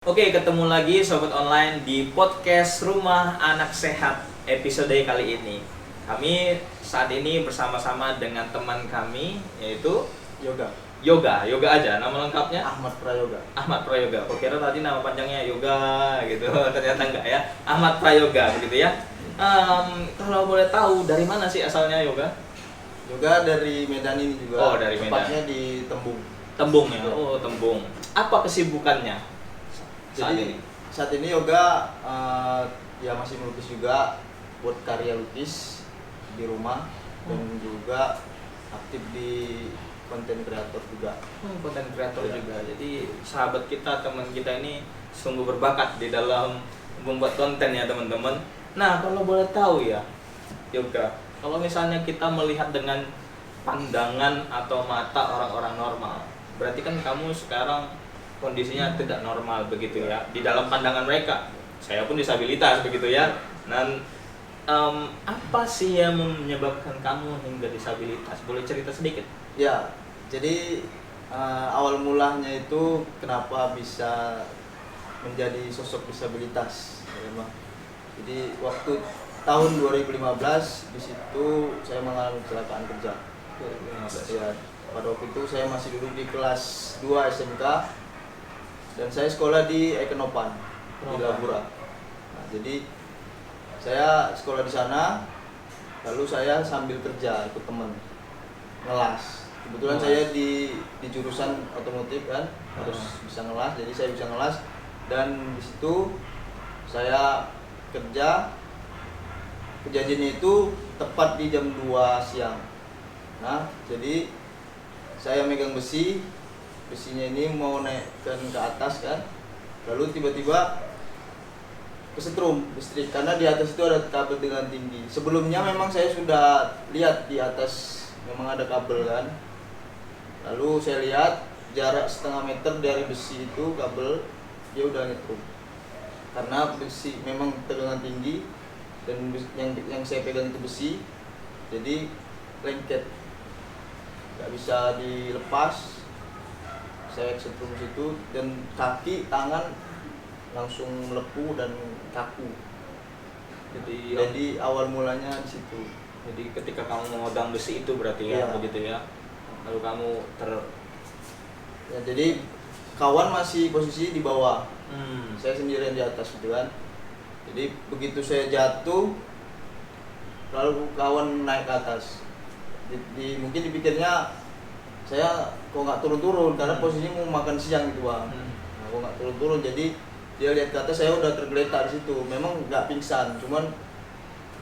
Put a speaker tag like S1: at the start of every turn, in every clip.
S1: Oke, ketemu lagi Sobat Online di podcast Rumah Anak Sehat episode kali ini. Kami saat ini bersama-sama dengan teman kami, yaitu Yoga aja, nama lengkapnya
S2: Ahmad Prayoga.
S1: Ahmad Prayoga. Kok kira tadi nama panjangnya Yoga gitu, ternyata enggak ya. Ahmad Prayoga begitu ya. Kalau boleh tahu dari mana sih asalnya Yoga?
S2: Yoga dari Medan ini juga.
S1: Oh, dari Medan.
S2: Tepatnya di Tembung.
S1: Tembung ya. Oh, Tembung. Apa kesibukannya?
S2: Jadi saat ini Yoga ya masih melukis juga, buat karya lukis di rumah dan juga aktif di konten kreator juga.
S1: Konten kreator
S2: Ya.
S1: juga. Jadi sahabat kita, teman kita ini sungguh berbakat di dalam membuat konten ya teman-teman. Nah, kalau boleh tahu ya, Yoga, kalau misalnya kita melihat dengan pandangan atau mata orang-orang normal, berarti kan kamu sekarang kondisinya tidak normal begitu ya di dalam pandangan mereka. Saya pun disabilitas begitu ya. Dan apa sih yang menyebabkan kamu hingga disabilitas? Boleh cerita sedikit?
S2: Ya, jadi awal mulanya itu kenapa bisa menjadi sosok disabilitas ya, Bang. Jadi waktu tahun 2015 di situ saya mengalami kecelakaan kerja. Ya, pada waktu itu saya masih duduk di kelas 2 SMK dan saya sekolah di Ekenopan di Labura. Nah, jadi saya sekolah di sana, lalu saya sambil kerja ikut teman ngelas. Kebetulan saya di jurusan otomotif kan, harus bisa ngelas, jadi saya bisa ngelas dan di situ saya kerja. Kejadiannya itu tepat di jam 2 siang. Nah, jadi saya megang besinya ini mau naikkan ke atas kan, lalu tiba-tiba kesetrum listrik karena di atas itu ada kabel dengan tinggi. Sebelumnya memang saya sudah lihat di atas memang ada kabel kan, lalu saya lihat jarak setengah meter dari besi itu kabel dia udah nyetrum karena besi memang tegangan tinggi dan yang saya pegang itu besi, jadi lengket nggak bisa dilepas. Saya kesetrum situ dan kaki tangan langsung melepuh dan kaku. Jadi awal mulanya di situ.
S1: Jadi ketika kamu memegang besi itu berarti ya,
S2: Iya.
S1: begitu ya. Lalu kamu
S2: Ya, jadi kawan masih posisi di bawah. Saya sendirian di atas gitu kan. Jadi begitu saya jatuh, lalu kawan naik ke atas. Mungkin dipikirnya saya kok nggak turun-turun karena posisinya mau makan siang gitu Bang. Nah, kok nggak turun-turun, jadi dia lihat ke atas, saya udah tergeletak di situ. Memang nggak pingsan, cuman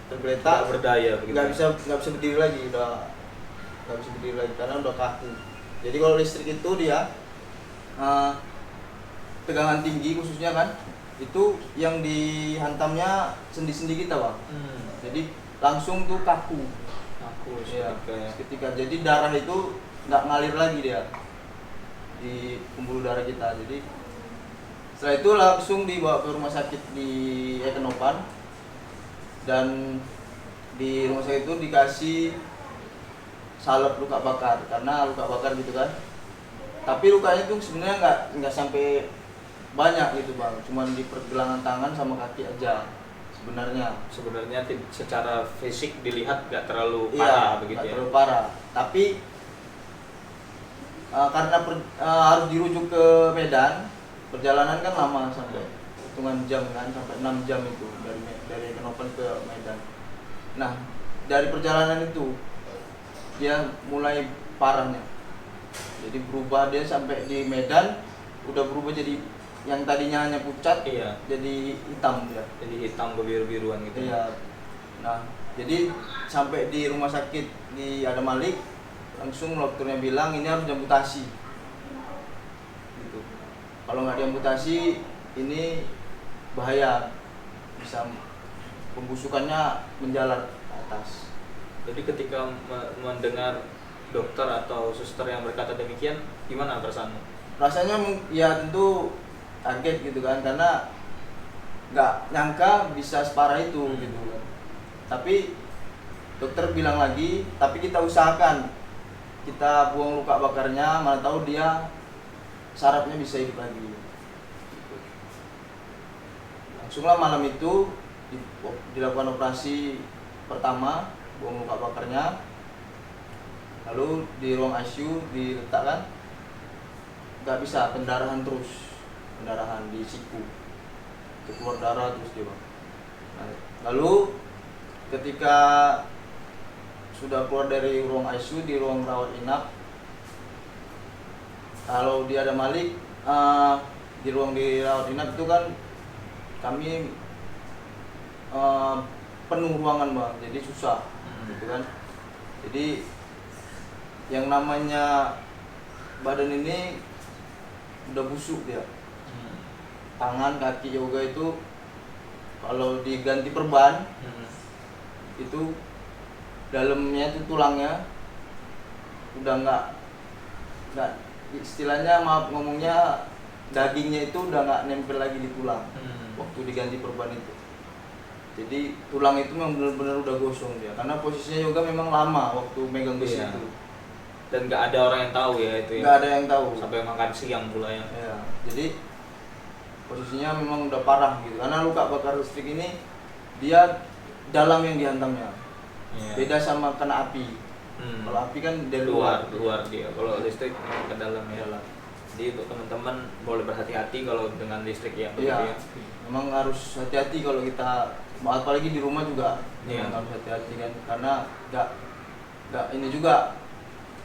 S2: tergeletak,
S1: nggak berdaya begitu.
S2: nggak bisa berdiri lagi, udah nggak bisa berdiri lagi karena udah kaku. Jadi kalau listrik itu dia tegangan tinggi khususnya kan, itu yang dihantamnya sendi-sendi kita Bang. Jadi langsung tuh kaku.
S1: Aku
S2: Ya, ketika jadi darah itu nggak ngalir lagi dia di pembuluh darah kita. Jadi setelah itu langsung dibawa ke rumah sakit di Ekenopan dan di rumah sakit itu dikasih salep luka bakar karena luka bakar gitu kan. Tapi lukanya tuh sebenarnya nggak sampai banyak gitu Bang, cuman di pergelangan tangan sama kaki aja sebenarnya
S1: secara fisik dilihat nggak terlalu parah begitu
S2: nggak
S1: ya.
S2: terlalu parah, tapi karena harus dirujuk ke Medan, perjalanan kan lama sampai hitungan jam kan, sampai 6 jam itu dari Ekenopan ke Medan. Nah, dari perjalanan itu dia mulai parahnya, jadi berubah, dia sampai di Medan udah berubah jadi yang tadinya hanya pucat,
S1: Iya.
S2: jadi hitam dia.
S1: Jadi hitam kebiru-biruan gitu.
S2: Iya. Nah, jadi sampai di rumah sakit di Adam Malik, langsung dokternya bilang ini harus diamputasi. Gitu. Kalau nggak diamputasi, ini bahaya, bisa pembusukannya menjalar ke atas.
S1: Jadi ketika mendengar dokter atau suster yang berkata demikian, gimana perasaanmu?
S2: Rasanya ya tentu kaget gitu kan, karena nggak nyangka bisa separah itu gitu kan. Tapi dokter bilang lagi, tapi kita usahakan, kita buang luka bakarnya, mana tahu dia sarafnya bisa hidup lagi gitu. langsunglah malam itu dilakukan operasi pertama, buang luka bakarnya, lalu di ruang ICU diletakkan, nggak bisa, pendarahan terus, pendarahan di siku, keluar darah terus dia bang. Nah, lalu ketika sudah keluar dari ruang ICU di ruang rawat inap, kalau dia ada Malik di ruang dirawat inap itu kan kami penuh ruangan bang, jadi susah gitu kan. Jadi yang namanya badan ini udah busuk dia, tangan kaki Yoga itu kalau diganti perban itu dalamnya itu tulangnya udah nggak istilahnya, maaf ngomongnya, dagingnya itu udah nggak nempel lagi di tulang waktu diganti perban itu. Jadi tulang itu memang benar-benar udah gosong dia, karena posisinya Yoga memang lama waktu megang besi itu.
S1: Dan nggak ada orang yang tahu ya itu ya.
S2: Nggak ada yang tahu.
S1: Sampai makan siang pula ya.
S2: Ya, jadi posisinya memang udah parah gitu, karena luka bakar listrik ini dia dalam yang dihantamnya. Beda sama kena api. Kalau api kan dari luar
S1: dia. Kalau listrik ke dalam ya. Jadi untuk teman-teman boleh berhati-hati kalau dengan listrik ya.
S2: Iya. Memang harus hati-hati kalau kita, apalagi di rumah juga memang harus hati-hati kan, karena nggak ini juga,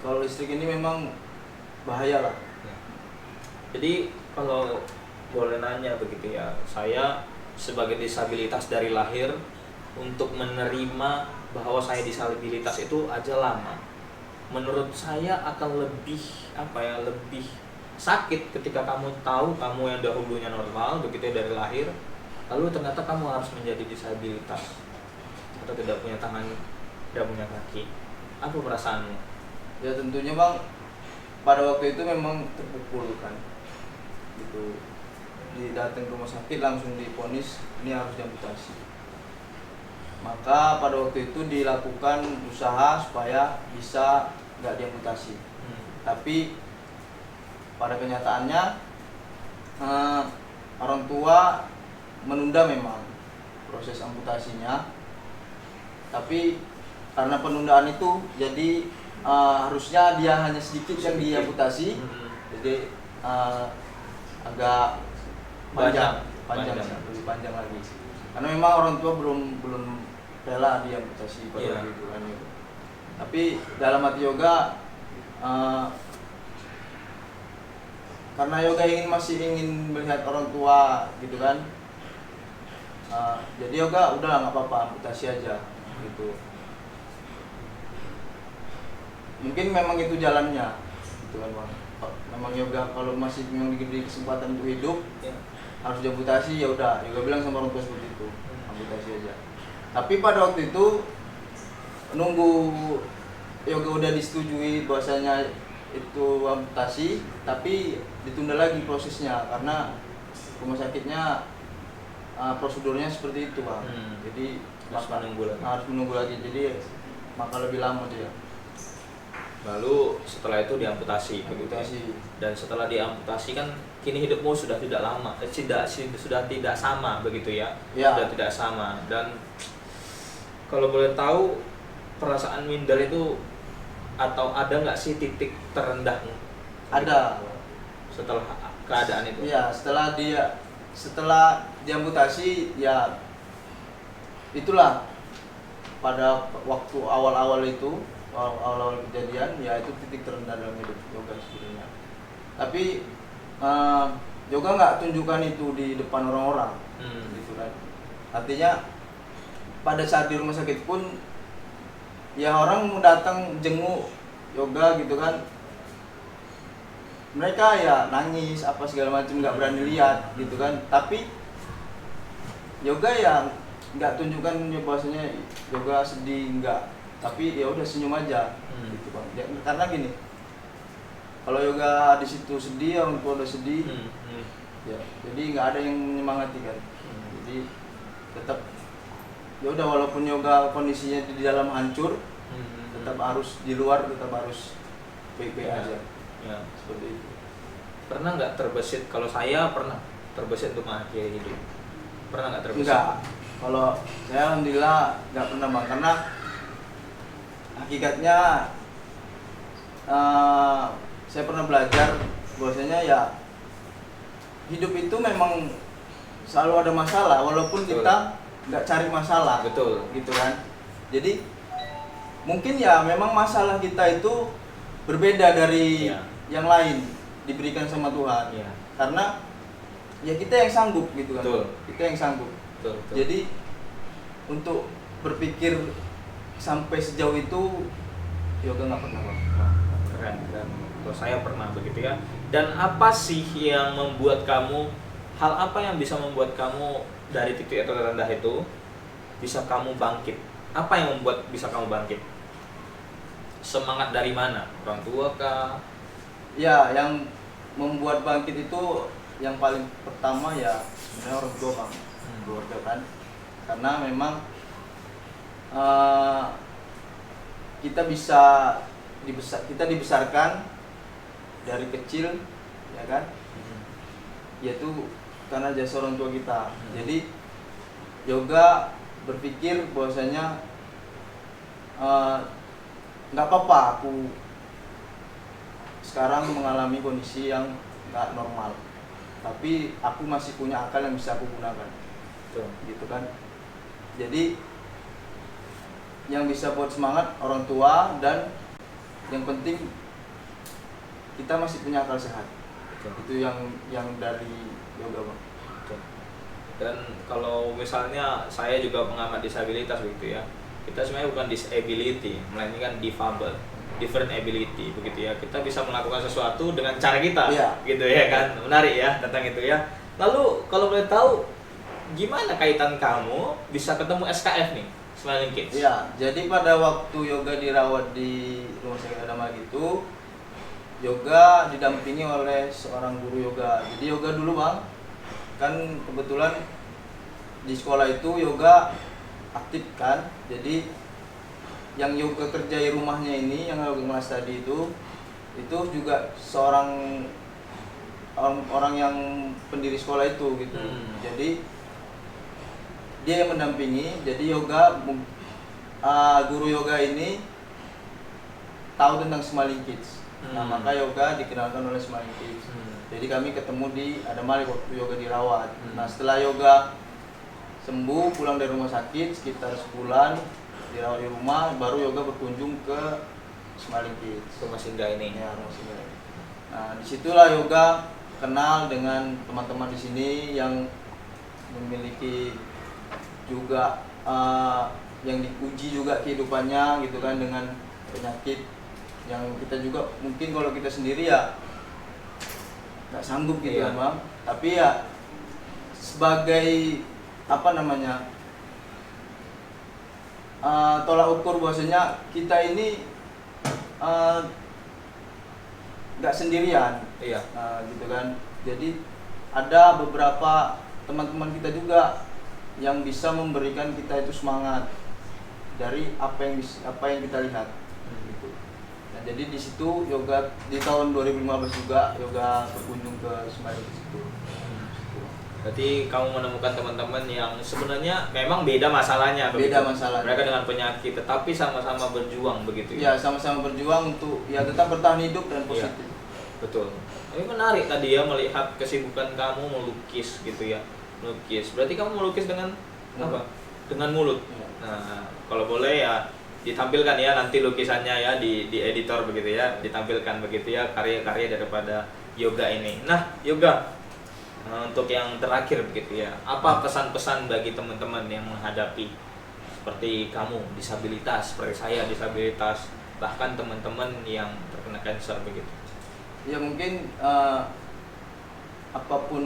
S2: kalau listrik ini memang bahaya lah.
S1: Jadi kalau boleh nanya begitu ya, saya sebagai disabilitas dari lahir, untuk menerima bahwa saya disabilitas itu aja lama. Menurut saya akan lebih lebih sakit ketika kamu tahu kamu yang dahulunya normal begitu ya dari lahir, lalu ternyata kamu harus menjadi disabilitas atau tidak punya tangan, tidak punya kaki. Apa perasaanmu?
S2: Ya tentunya bang, pada waktu itu memang terpukul kan, gitu. Datang ke rumah sakit langsung divonis ini harus diamputasi. Maka pada waktu itu dilakukan usaha supaya bisa nggak diamputasi. Tapi pada kenyataannya orang tua menunda memang proses amputasinya. Tapi karena penundaan itu jadi harusnya dia hanya sedikit yang diamputasi, jadi agak panjang, lebih panjang lagi. Karena memang orang tua belum rela diamputasi pada waktu itu kan. Tapi dalam hati Yoga, karena Yoga masih ingin melihat orang tua gitu kan, jadi Yoga udah nggak apa-apa, amputasi aja gitu. Mungkin memang itu jalannya gitu kan bang. Memang Yoga kalau masih memang diberi kesempatan untuk hidup harus diamputasi, ya udah Yoga bilang sama orang tua seperti itu, amputasi aja. Tapi pada waktu itu nunggu Yoga udah disetujui bahwasanya itu amputasi, tapi ditunda lagi prosesnya karena rumah sakitnya prosedurnya seperti itu bang. Jadi harus menunggu lagi, jadi maka lebih lama dia.
S1: Lalu setelah itu diamputasi. Dan setelah diamputasi kan kini hidupmu sudah tidak lama, sudah tidak sama begitu ya. Sudah tidak sama. Dan kalau boleh tahu perasaan minder itu, atau ada nggak sih titik terendahmu?
S2: Ada.
S1: Setelah keadaan itu?
S2: Iya, setelah diamputasi ya itulah pada waktu awal-awal kejadian ya, itu titik terendah dalam hidup Yoga sebenarnya. Tapi Yoga nggak tunjukkan itu di depan orang-orang, gitu kan. Artinya pada saat di rumah sakit pun ya orang mau datang jenguk Yoga gitu kan, mereka ya nangis apa segala macam, nggak berani lihat gitu kan. Tapi Yoga ya nggak tunjukkan bahwasanya Yoga sedih, nggak. Tapi ya udah senyum aja, gitu bang. Ya, karena gini, kalau Yoga di situ sedih, orang tua udah sedih, ya jadi nggak ada yang menyemangati kan. Jadi tetap ya udah, walaupun Yoga kondisinya di dalam hancur, tetap harus di luar, tetap harus baik-baik aja.
S1: Ya.
S2: Seperti itu.
S1: Pernah nggak terbesit? Kalau saya pernah terbesit untuk mengakhiri hidup. Pernah nggak terbesit?
S2: Enggak. Kalau saya alhamdulillah nggak pernah bang, karena hakikatnya saya pernah belajar bahwasanya ya hidup itu memang selalu ada masalah walaupun
S1: Betul.
S2: kita nggak cari masalah.
S1: Betul.
S2: Gitu kan. Jadi mungkin ya memang masalah kita itu berbeda dari
S1: Iya.
S2: yang lain diberikan sama Tuhan.
S1: Iya.
S2: Karena ya kita yang sanggup gitu kan.
S1: Betul.
S2: Kita yang sanggup.
S1: Betul, betul.
S2: Jadi untuk berpikir sampai sejauh itu yoga nggak pernah bang.
S1: Keren, keren. Kalau saya pernah begitu ya. Dan apa sih yang membuat kamu, hal apa yang bisa membuat kamu dari titik yang terendah itu bisa kamu bangkit? Apa yang membuat bisa kamu bangkit? Semangat dari mana? Orang tua kah?
S2: Ya, yang membuat bangkit itu yang paling pertama ya sebenarnya orang tua bang, keluarga kan. Karena memang kita kita dibesarkan dari kecil, ya kan? Yaitu karena jasa orang tua kita. Jadi yoga berpikir bahwasanya nggak apa-apa aku sekarang mengalami kondisi yang nggak normal, tapi aku masih punya akal yang bisa aku gunakan.
S1: Betul.
S2: Gitu kan. Jadi yang bisa buat semangat orang tua, dan yang penting kita masih punya akal sehat.
S1: Betul.
S2: Itu yang dari yoga bang.
S1: Betul. Dan kalau misalnya saya juga pengamat disabilitas begitu ya, kita sebenarnya bukan disability, melainkan difabel, different ability begitu ya. Kita bisa melakukan sesuatu dengan cara kita,
S2: Iya.
S1: gitu ya kan. Menarik ya tentang itu ya. Lalu kalau boleh tahu, gimana kaitan kamu bisa ketemu SKF nih, Smiling Kids?
S2: Iya, jadi pada waktu yoga dirawat di rumah sakit Adama itu, yoga didampingi oleh seorang guru yoga. Jadi yoga dulu bang, kan kebetulan di sekolah itu yoga aktif kan. Jadi yang yoga kerja di rumahnya ini, yang yoga kelas tadi itu juga seorang orang yang pendiri sekolah itu gitu. Jadi dia yang mendampingi. Jadi yoga guru yoga ini tahu tentang Smiling Kids. Nah, maka yoga dikenalkan oleh Smiling Kids. Jadi kami ketemu di Adamali waktu yoga dirawat. Nah, setelah yoga sembuh pulang dari rumah sakit sekitar sebulan dirawat di rumah, baru yoga berkunjung ke Smiling Kids.
S1: Rumah singgah ini.
S2: Ya, rumah singgah. Nah, disitulah yoga kenal dengan teman-teman di sini yang memiliki juga yang diuji juga kehidupannya gitu kan, dengan penyakit yang kita juga mungkin kalau kita sendiri ya nggak sanggup gitu
S1: Iya.
S2: kan bang. Tapi ya sebagai apa namanya tolak ukur bahwasanya kita ini nggak sendirian.
S1: Iya.
S2: Gitu kan. Jadi ada beberapa teman-teman kita juga yang bisa memberikan kita itu semangat dari apa yang kita lihat. Gitu. Nah, jadi di situ yoga di tahun 2015 juga yoga berkunjung ke Smiling Kids itu.
S1: Berarti kamu menemukan teman-teman yang sebenarnya memang beda masalahnya.
S2: Beda
S1: begitu.
S2: masalahnya.
S1: Mereka dengan penyakit, tetapi sama-sama berjuang begitu
S2: Ya, sama-sama berjuang untuk ya tetap bertahan hidup dan positif.
S1: Betul. Ini menarik tadi ya melihat kesibukan kamu melukis gitu ya. Melukis. Berarti kamu melukis dengan apa? Dengan mulut.
S2: Ya.
S1: Nah, kalau boleh ya ditampilkan ya nanti lukisannya ya di editor begitu ya, ditampilkan begitu ya karya-karya daripada yoga ini. Nah, yoga untuk yang terakhir begitu ya, apa pesan-pesan bagi teman-teman yang menghadapi seperti kamu disabilitas, seperti saya disabilitas, bahkan teman-teman yang terkena kanker begitu?
S2: Ya mungkin apapun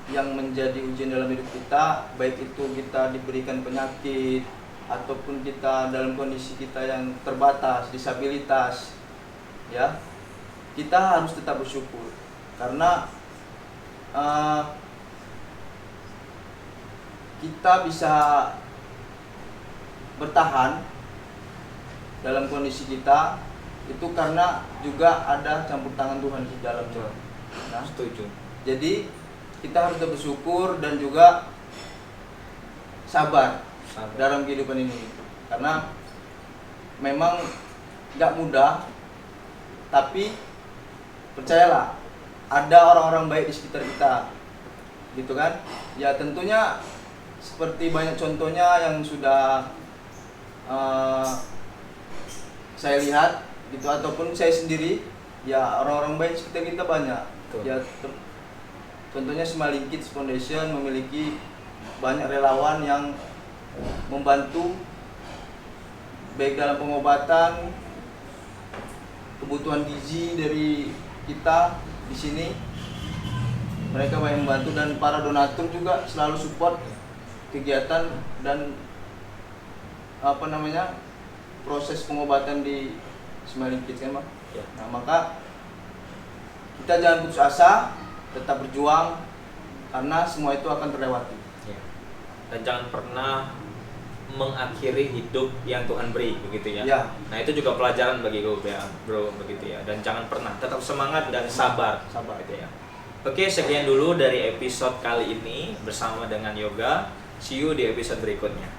S2: yang menjadi ujian dalam hidup kita, baik itu kita diberikan penyakit ataupun kita dalam kondisi kita yang terbatas, disabilitas, ya kita harus tetap bersyukur karena kita bisa bertahan dalam kondisi kita itu karena juga ada campur tangan Tuhan di dalamnya. Nah,
S1: Setuju.
S2: jadi kita harus bersyukur dan juga sabar
S1: Sabar.
S2: dalam kehidupan ini, karena memang nggak mudah, tapi percayalah ada orang-orang baik di sekitar kita, gitu kan. Ya tentunya seperti banyak contohnya yang sudah saya lihat gitu, ataupun saya sendiri, ya orang-orang baik di sekitar kita banyak.
S1: Betul.
S2: Ya contohnya Smiling Kids Foundation memiliki banyak relawan yang membantu baik dalam pengobatan, kebutuhan gizi dari kita di sini. Mereka banyak membantu, dan para donatur juga selalu support kegiatan dan proses pengobatan di Smiling Kids kan, Bang?
S1: Ya.
S2: Nah, maka kita jangan putus asa, tetap berjuang, karena semua itu akan terlewati.
S1: Ya. Dan jangan pernah mengakhiri hidup yang Tuhan beri, begitu ya.
S2: Ya.
S1: Nah, itu juga pelajaran bagi gue ya, bro, begitu ya. Dan jangan pernah, tetap semangat dan sabar,
S2: Sabar.
S1: gitu ya. Oke, sekian dulu dari episode kali ini bersama dengan Yoga. See you di episode berikutnya.